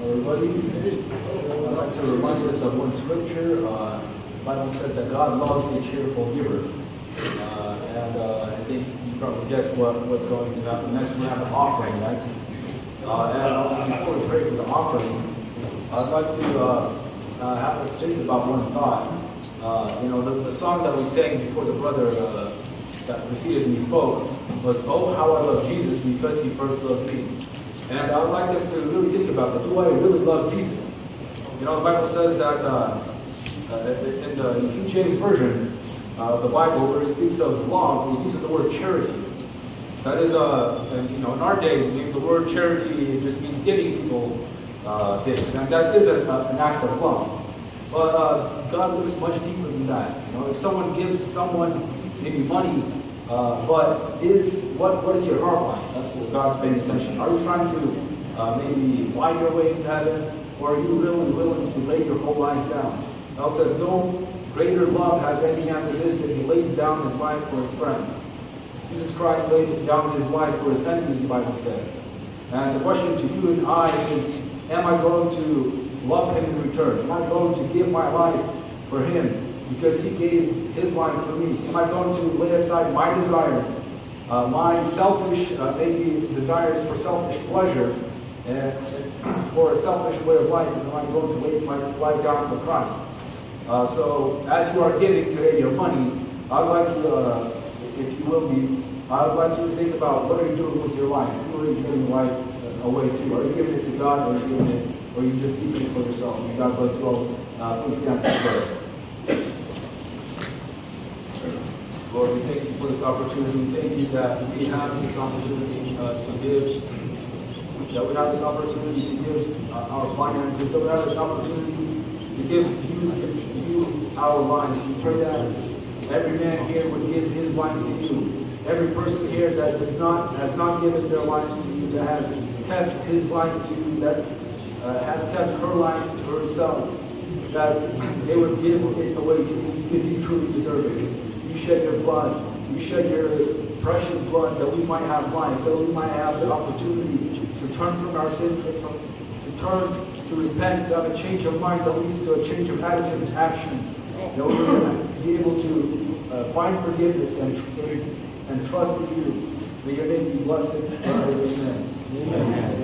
Everybody, I'd like to remind us of one scripture. The Bible says that God loves a cheerful giver. I think you probably guessed what's going to happen next. We have an offering next. And before we pray for the offering, I'd like to have us think about one thought. The song that we sang before the brother that preceded me spoke was, "Oh, how I love Jesus because he first loved me." And I would like us to really think about that. Do I really love Jesus? The Bible says that in the King James Version of the Bible, where it speaks of love, it uses the word charity. That is, in our day, the word charity just means giving people things, and that is an act of love. But God looks much deeper than that. If someone gives someone maybe money, but what is your heart like? That's what God's paying attention. Are you trying to maybe buy your way into heaven, or are you really willing to lay your whole life down? The Bible says, "No greater love has any man than this, that he lays down his life for his friends." Jesus Christ laid down his life for his enemies, the Bible says. And the question to you and I is, am I going to love him in return? Am I going to give my life for him because he gave his life for me? Am I going to lay aside my desires, my selfish, maybe desires for selfish pleasure, and for a selfish way of life, and am I going to lay my life down for Christ? So as you are giving today your money, I'd like you, if you will be, I would like you to think about what are you doing with your life? Who are you giving your life away to? Are you giving it to God, or are you giving it, or are you just keeping it for yourself? May God bless you all. Please stand for prayer. Lord, we thank you for this opportunity. Thank you that we have this opportunity to give. That we have this opportunity to give our finances. That we have this opportunity to give you our lives. We pray that every man here would give his life to you. Every person here that has not given their lives to you, that has kept his life to you, that has kept her life to herself, that they would give it away to you because you truly deserve it. You shed your blood. You shed your precious blood that we might have life, that we might have the opportunity to turn from our sins, to repent, to have a change of mind that leads to a change of attitude and action. That we're going to be able to find forgiveness and trust in you. May your name be blessed. Amen. Amen.